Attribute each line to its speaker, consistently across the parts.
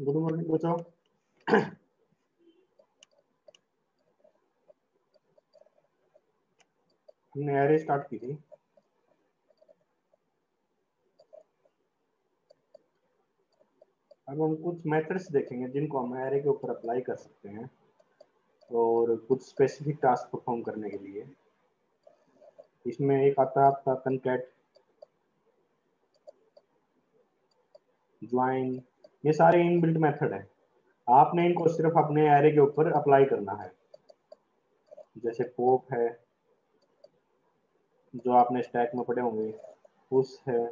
Speaker 1: Good morning बच्चों। हमने array start की थी। अब हम कुछ मेथड्स देखेंगे जिनको हम एरे के ऊपर अप्लाई कर सकते हैं और कुछ स्पेसिफिक टास्क परफॉर्म करने के लिए। इसमें एक आता है आपका कनकैट, ज्वाइन, ये सारे इनबिल्ट मेथड है। आपने इनको सिर्फ अपने एरे के ऊपर अप्लाई करना है। जैसे पॉप है जो आपने स्टैक में पढ़े होंगे, पुश है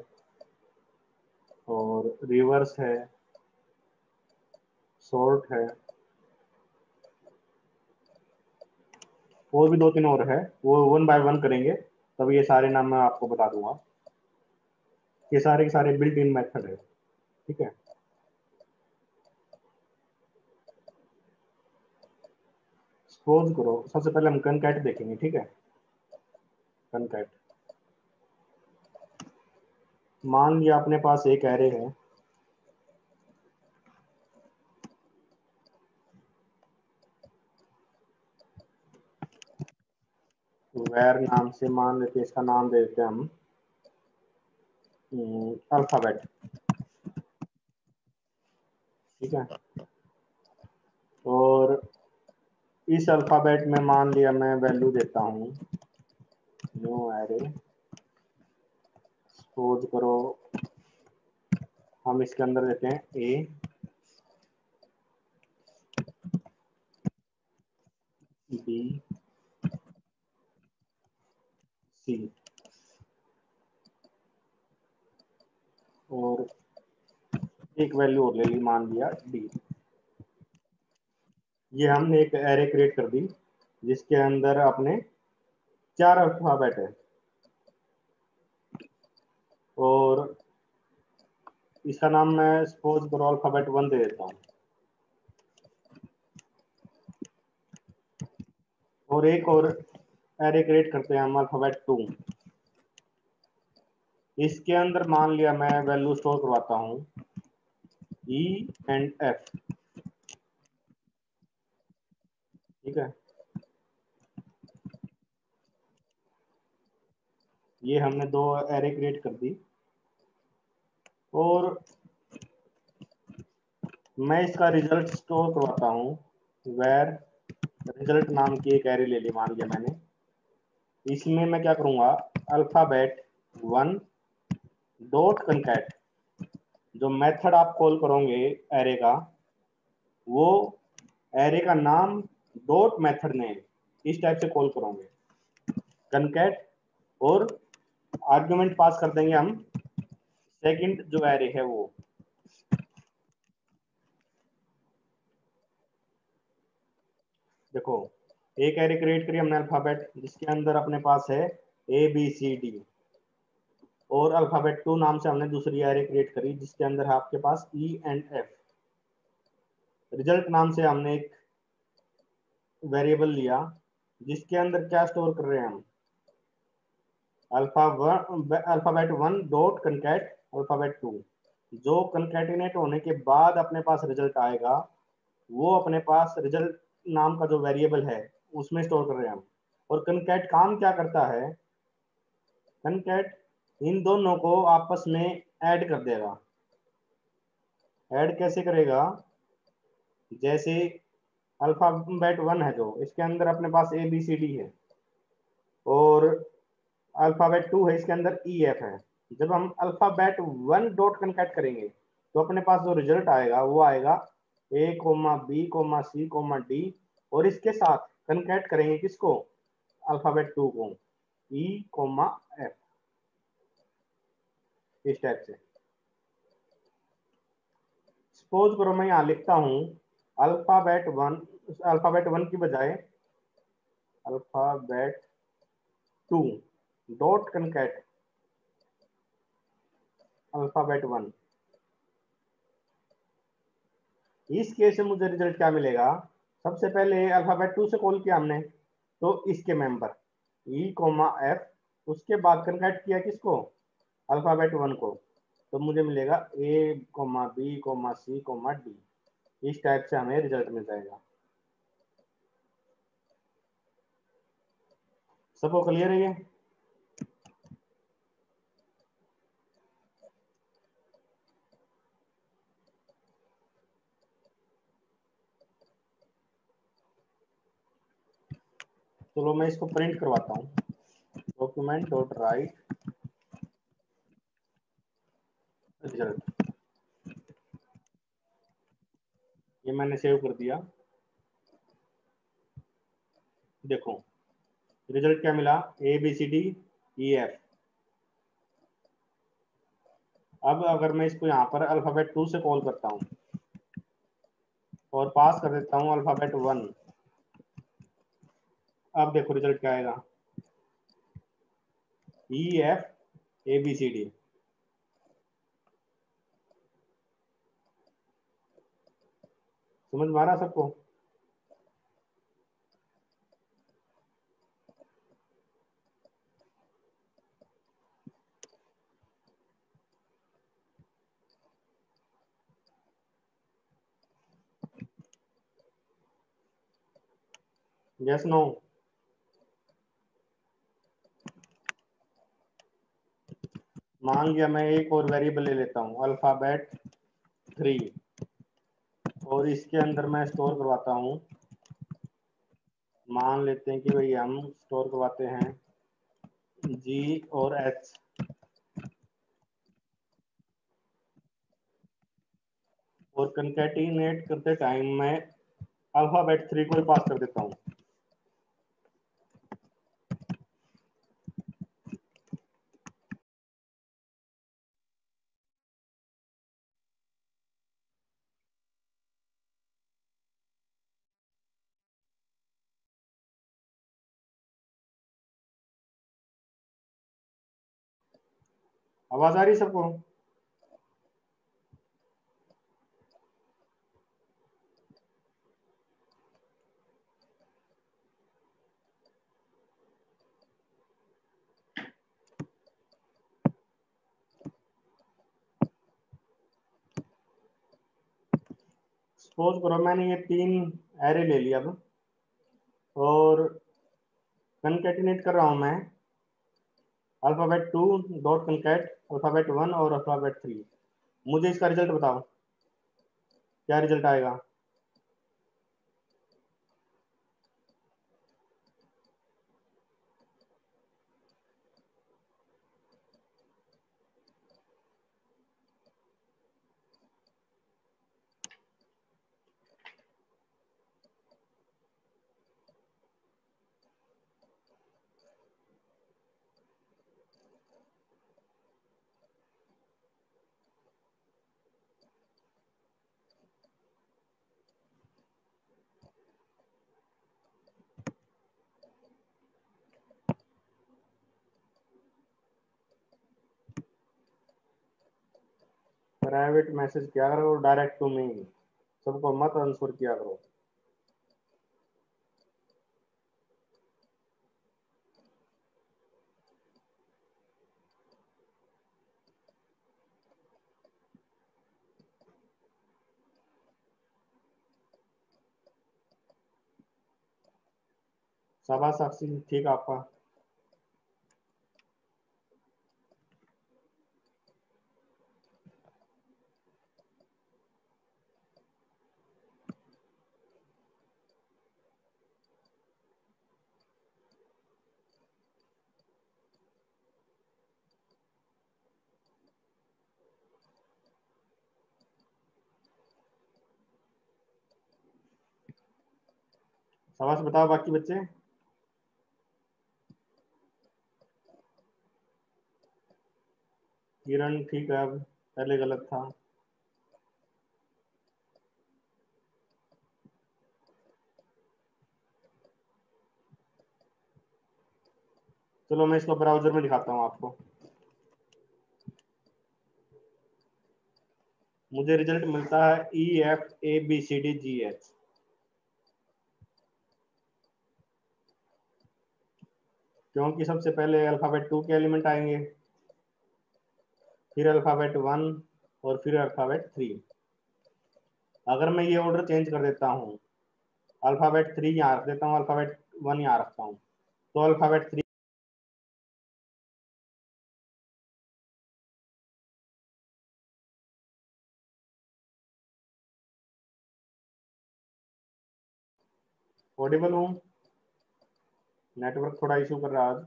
Speaker 1: और रिवर्स है, सॉर्ट है, और भी दो तीन और है, वो वन बाय वन करेंगे तब ये सारे नाम मैं आपको बता दूंगा। ये सारे के सारे बिल्ट इन मेथड है, ठीक है। सपोज करो सबसे पहले हम कनकैट देखेंगे, ठीक है। कनकैट, मान लिया अपने पास एक एरे है, वेर नाम से, मान लेते हैं इसका नाम दे देते हैं हम अल्फाबेट, ठीक है। और इस अल्फाबेट में मान लिया मैं वैल्यू देता हूँ न्यू एरे। सपोज करो हम इसके अंदर देते हैं ए, बी, सी और एक वैल्यू और ले ली, मान लिया डी। ये हमने एक एरे क्रिएट कर दी जिसके अंदर अपने 4 अल्फाबेट है और इसका नाम मैं सपोज करो अल्फाबेट 1 दे देता हूँ। और एक और एरे क्रिएट करते हैं हम अल्फाबेट 2। इसके अंदर मान लिया मैं वैल्यू स्टोर करवाता हूँ ई एंड एफ, ठीक है। ये हमने दो एरे क्रिएट कर दी और मैं इसका रिजल्ट स्टोर करवाता हूँ वेर रिजल्ट नाम की एक एरे ले ली, मान लिया मैंने। इसमें मैं क्या करूंगा, अल्फाबेट 1 डॉट कनकैट, जो मेथड आप कॉल करोगे एरे का, वो एरे का नाम डॉट मेथड नेम इस टाइप से कॉल करोगे कनकैट, और आर्गुमेंट पास कर देंगे हम सेकंड जो एरे है वो। देखो एक एरे क्रिएट करी हमने अल्फाबेट जिसके अंदर अपने पास है ए बी सी डी, और अल्फाबेट 2 नाम से हमने दूसरी एरे क्रिएट करी जिसके अंदर है आपके पास ई एंड एफ। रिजल्ट नाम से हमने एक वेरिएबल लिया जिसके अंदर क्या स्टोर कर रहे हैं हम, अल्फाबेट 1 डॉट कनकैट अल्फाबेट 2। जो कनकैटिनेट होने के बाद अपने पास रिजल्ट आएगा वो अपने पास रिजल्ट नाम का जो वेरिएबल है उसमें स्टोर कर रहे हैं हम। और कनकैट काम क्या करता है, कनकैट इन दोनों को आपस में ऐड कर देगा। ऐड कैसे करेगा, जैसे अल्फाबेट 1 है जो इसके अंदर अपने पास ए बी सी डी है और अल्फाबेट 2 है इसके अंदर ई एफ है। जब हम अल्फाबेट 1 डॉट कनकैट करेंगे तो अपने पास जो रिजल्ट आएगा वो आएगा A comma B comma C comma D, और इसके साथ कनकैट करेंगे किसको, अल्फाबेट 2 को, ई कोमा एफ, इस टाइप से। सपोज करो मैं यहाँ लिखता हूँ अल्फाबेट वन की बजाय अल्फाबेट 2 डॉट कनकैट अल्फाबेट 1। इस केस में मुझे रिजल्ट क्या मिलेगा, सबसे पहले अल्फाबेट 2 से कॉल किया हमने तो इसके मेंबर ई कोमा एफ, उसके बाद कनकैट किया किसको, अल्फाबेट 1 को, तो मुझे मिलेगा A comma B comma C comma D. इस टाइप से हमें रिजल्ट मिल जाएगा। सबको क्लियर है ये? चलो मैं इसको प्रिंट करवाता हूँ। डॉक्यूमेंट डॉट राइट रिजल्ट, ये मैंने सेव कर दिया। देखो रिजल्ट क्या मिला, ABCDEF। अब अगर मैं इसको यहाँ पर अल्फाबेट 2 से कॉल करता हूँ और पास कर देता हूँ अल्फाबेट 1, अब देखो रिजल्ट क्या आएगा, EFABCD। समझ में आ रहा सबको? Yes no? मान लिया मैं एक और वेरिएबल ले लेता हूँ अल्फाबेट 3, और इसके अंदर मैं स्टोर करवाता हूँ, मान लेते हैं कि भाई हम स्टोर करवाते हैं G और H। और कंकैटिनेट करते टाइम मैं अल्फाबेट 3 को ही पास कर देता हूँ। आवाज आ रही है सबको? सपोज करो मैंने ये 3 एरे ले लिया अब, और कंकैटिनेट कर रहा हूँ मैं अल्फाबेट 2 डॉट कंकैट अल्फाबेट 1 और अल्फाबेट 3। मुझे इसका रिजल्ट बताओ, क्या रिजल्ट आएगा? प्राइवेट मैसेज किया करो, डायरेक्ट टू मी, सबको मत आंसर किया करो। शाबाश साक्षी, ठीक आपका। शाबाश, बताओ बाकी बच्चे। किरण ठीक है, अब पहले गलत था। चलो मैं इसको ब्राउजर में दिखाता हूँ आपको। मुझे रिजल्ट मिलता है EFABCDGH। क्योंकि सबसे पहले अल्फाबेट 2 के एलिमेंट आएंगे, फिर अल्फाबेट 1 और फिर अल्फाबेट 3। अगर मैं ये ऑर्डर चेंज कर देता हूँ, अल्फाबेट 3 यहाँ रख देता हूँ, अल्फाबेट 1 यहाँ रखता हूँ, तो अल्फाबेट 3 ऑडिबल हूँ? नेटवर्क थोड़ा इशू कर रहा है आज।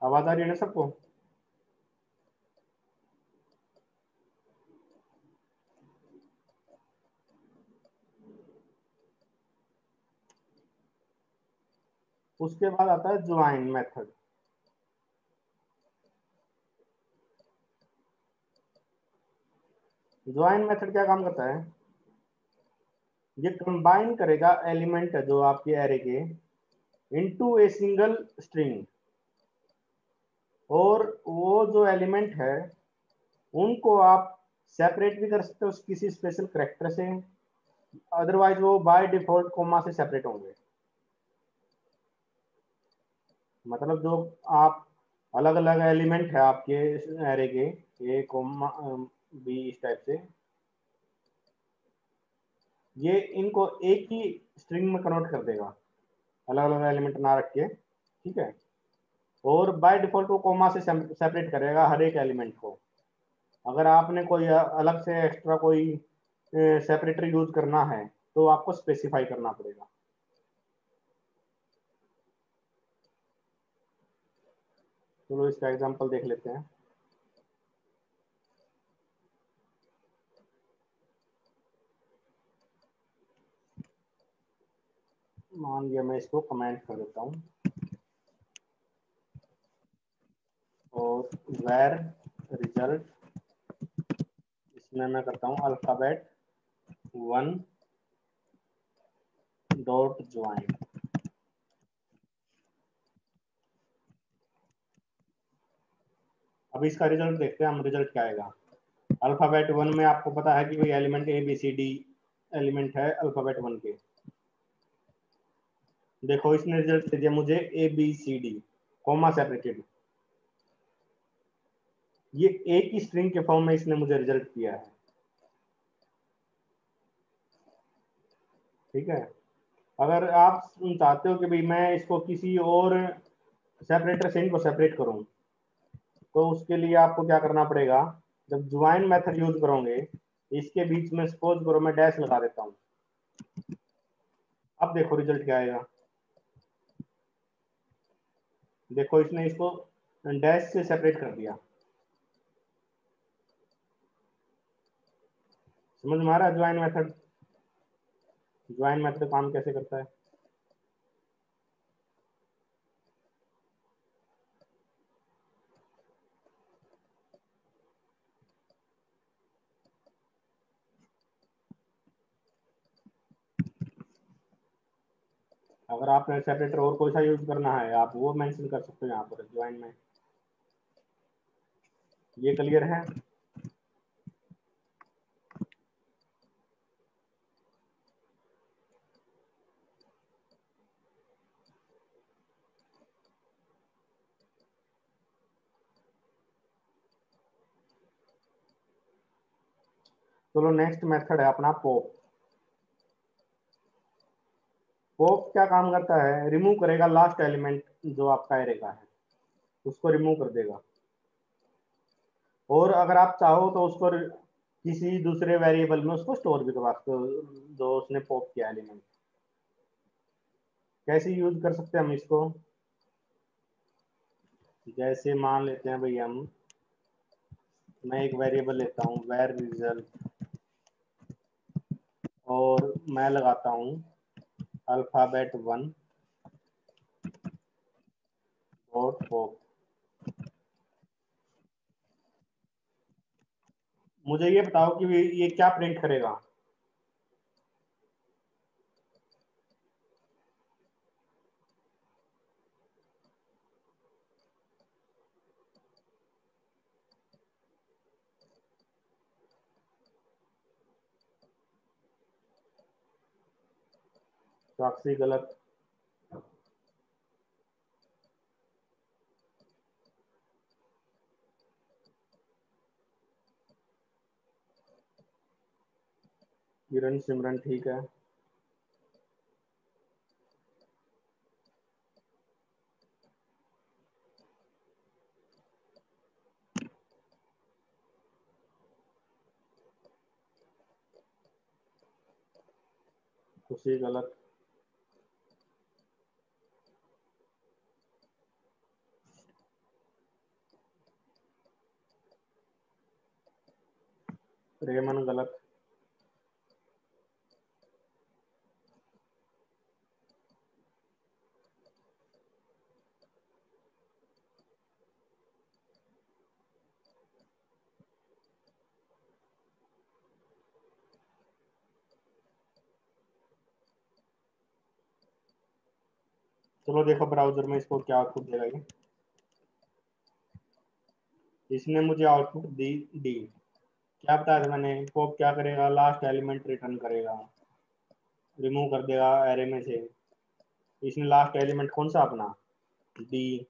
Speaker 1: आवाज आ रही है ना सबको? उसके बाद आता है ज्वाइन मेथड। ज्वाइन मेथड क्या काम करता है? ये कंबाइन करेगा एलिमेंट जो आपके एरे के इनटू ए सिंगल स्ट्रिंग, और वो जो एलिमेंट है उनको आप सेपरेट भी कर सकते हो किसी स्पेशल करेक्टर से, अदरवाइज वो बाय डिफॉल्ट कोमा से सेपरेट होंगे। मतलब जो आप अलग अलग एलिमेंट है आपके एरे के, ए कोमा बी, इस टाइप से, ये इनको एक ही स्ट्रिंग में कन्वर्ट कर देगा, अलग अलग एलिमेंट ना रख के, ठीक है। और बाय डिफॉल्ट वो कोमा से सेपरेट करेगा हर एक एलिमेंट को। अगर आपने कोई अलग से एक्स्ट्रा कोई सेपरेटर यूज करना है तो आपको स्पेसिफाई करना पड़ेगा। चलो इसका एग्जांपल देख लेते हैं। मान लिया मैं इसको कमेंट कर देता हूँ, और वेर रिजल्ट, इसमें मैं करता हूँ अल्फाबेट 1 डॉट ज्वाइन। अब इसका रिजल्ट देखते हैं हम, रिजल्ट क्या आएगा। अल्फाबेट 1 में आपको पता है कि कोई element A B C D element है अल्फाबेट 1 के। देखो इसने रिजल्ट दे दिया मुझे A B C D comma separated, ये एक ही स्ट्रिंग के फॉर्म में इसने मुझे रिजल्ट दिया है, ठीक है। अगर आप चाहते हो कि भाई मैं इसको किसी और सेपरेटर से इनको सेपरेट करूं, तो उसके लिए आपको क्या करना पड़ेगा, जब ज्वाइन मेथड यूज करोगे इसके बीच में सपोज करो मैं डैश लगा देता हूं, अब देखो रिजल्ट क्या आएगा। देखो इसने इसको डैश से सेपरेट कर दिया। समझ में आ रहा है ज्वाइन मेथड? ज्वाइन मेथड काम कैसे करता है? अगर आपने सेपरेटर और कोई सा यूज करना है आप वो मेंशन कर सकते हो यहाँ पर ज्वाइन में। ये क्लियर है? चलो नेक्स्ट मेथड है अपना पॉप। पॉप क्या काम करता है, रिमूव करेगा लास्ट एलिमेंट जो आपका एरे का है, उसको रिमूव कर देगा, और अगर आप चाहो तो उसको किसी दूसरे वेरिएबल में उसको स्टोर भी करवा सकते हो जो उसने पॉप किया एलिमेंट। कैसे यूज कर सकते हैं हम इसको? जैसे मान लेते हैं भाई हम, मैं एक वेरिएबल लेता हूँ वेर रिजल्ट, और मैं लगाता हूँ अल्फाबेट 1 डॉट पॉप। मुझे ये बताओ कि ये क्या प्रिंट करेगा। साक्षी गलत। किरण सिमरन ठीक है। खुशी गलत। रेमन गलत। चलो देखो ब्राउजर में इसको क्या आउटपुट देगा ये। इसने मुझे आउटपुट दी डी। क्या बताया था मैंने, पॉप क्या करेगा, लास्ट एलिमेंट रिटर्न करेगा, रिमूव कर देगा एरे में से। इसने लास्ट एलिमेंट कौन सा अपना, डी।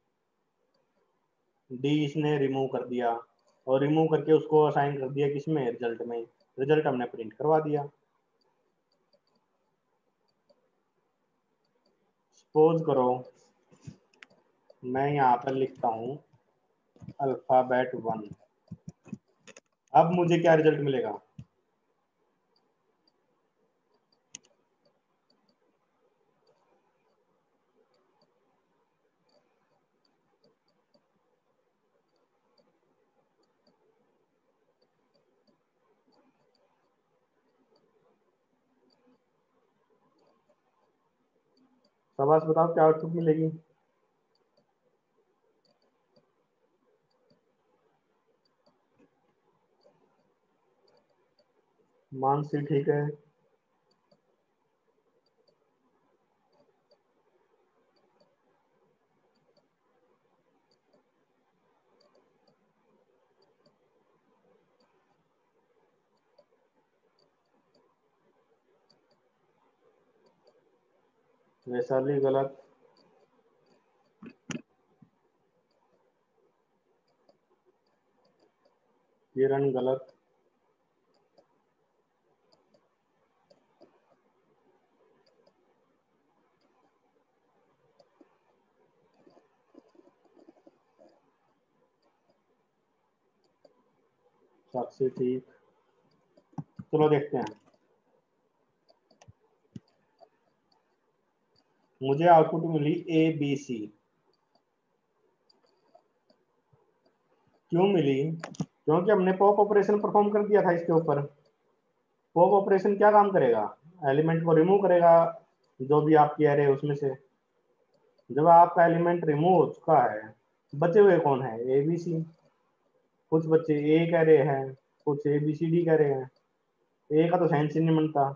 Speaker 1: डी इसने रिमूव कर दिया, और रिमूव करके उसको असाइन कर दिया किसमें, रिजल्ट में। रिजल्ट हमने प्रिंट करवा दिया। सपोज करो मैं यहाँ पर लिखता हूँ अल्फाबेट 1। अब मुझे क्या रिजल्ट मिलेगा, शाबाश बताओ क्या आउटपुट मिलेगी। मानसी ठीक है। वैशाली गलत। किरण गलत। साक्षी ठीक। चलो देखते हैं। मुझे आउटपुट मिली ए बी सी। क्यों मिली, क्योंकि हमने पॉप ऑपरेशन परफॉर्म कर दिया था इसके ऊपर। पॉप ऑपरेशन क्या काम करेगा, एलिमेंट को रिमूव करेगा जो भी आपकी एरे है उसमें से। जब आपका एलिमेंट रिमूव हो चुका है, बचे हुए कौन है, ए बी सी। कुछ बच्चे ए कह रहे हैं, कुछ ए बी सी डी कह रहे हैं। ए का तो साइंस ही नहीं बनता,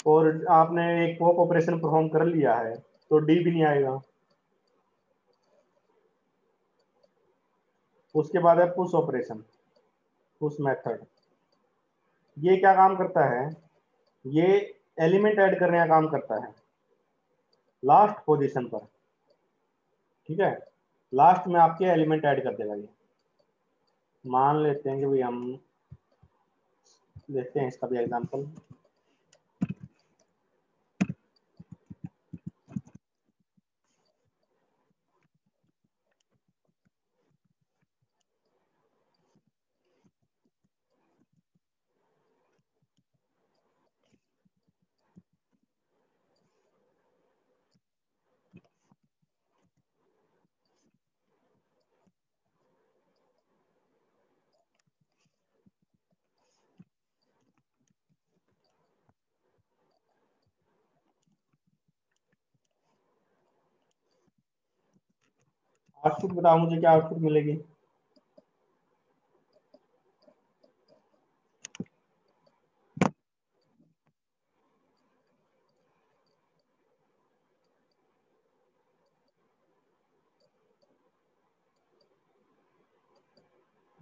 Speaker 1: और आपने एक पॉप ऑपरेशन परफॉर्म कर लिया है तो डी भी नहीं आएगा। उसके बाद है पुश ऑपरेशन, पुश मेथड। ये क्या काम करता है, ये एलिमेंट ऐड करने का काम करता है लास्ट पोजीशन पर। ठीक है, लास्ट में आपके एलिमेंट ऐड कर देगा ये। मान लेते हैं कि भाई हम देखते हैं इसका भी एग्जांपल। आउटपुट बताओ मुझे क्या आउटपुट मिलेगी।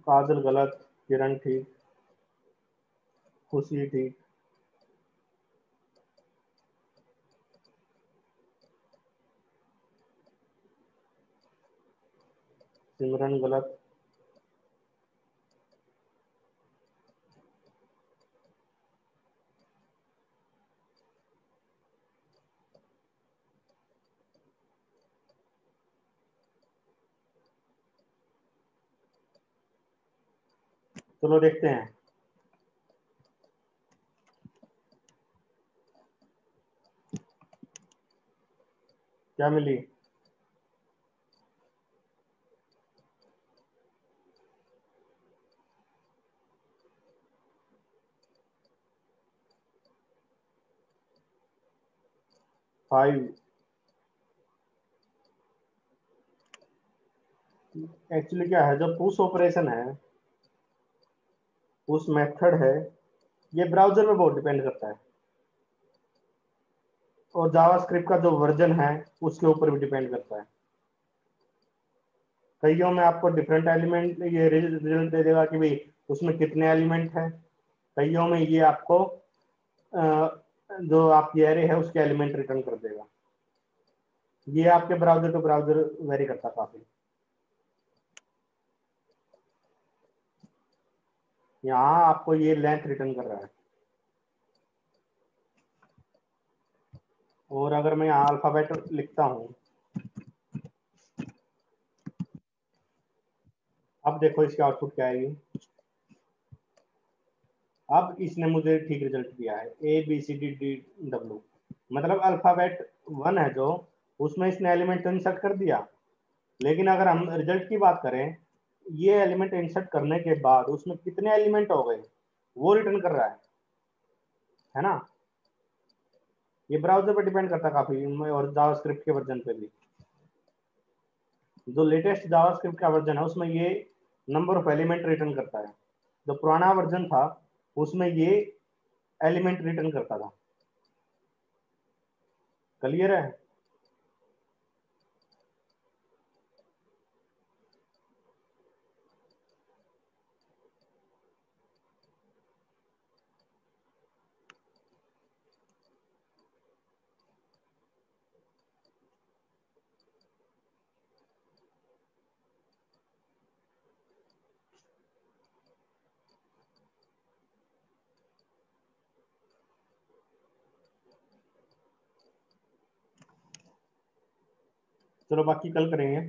Speaker 1: काजल गलत। किरण ठीक। खुशी थी। सिमरन गलत। चलो देखते हैं क्या मिली। 5। एक्चुअली क्या है, जो पुश ऑपरेशन है, पुश मेथड है, ये ब्राउजर पे बहुत डिपेंड करता है, और जावास्क्रिप्ट का जो वर्जन है उसके ऊपर भी डिपेंड करता है। कईयों में आपको डिफरेंट एलिमेंट ये रिजल्ट दे देगा कि भाई उसमें कितने एलिमेंट है। कईयों में ये आपको जो आपकी एरे है उसके एलिमेंट रिटर्न कर देगा। ये आपके ब्राउजर टू ब्राउजर वेरी करता है काफी। यहाँ आपको ये लेंथ रिटर्न कर रहा है। और अगर मैं यहाँ अल्फाबेट लिखता हूँ, अब देखो इसका आउटपुट क्या आएगी। अब इसने मुझे ठीक रिजल्ट दिया है, ABCDDW, मतलब अल्फाबेट 1 है जो, उसमें इसने एलिमेंट तो इंसर्ट कर दिया, लेकिन अगर हम रिजल्ट की बात करें, ये एलिमेंट इंसर्ट करने के बाद उसमें कितने एलिमेंट हो गए वो रिटर्न कर रहा है ना। ये ब्राउजर पर डिपेंड करता है काफी, और जावास्क्रिप्ट के वर्जन पे भी। जो लेटेस्ट जावास्क्रिप्ट का वर्जन है उसमें ये नंबर ऑफ एलिमेंट रिटर्न करता है। जो पुराना वर्जन था उसमें ये एलिमेंट रिटर्न करता था। क्लियर है। चलो बाकी कल करेंगे।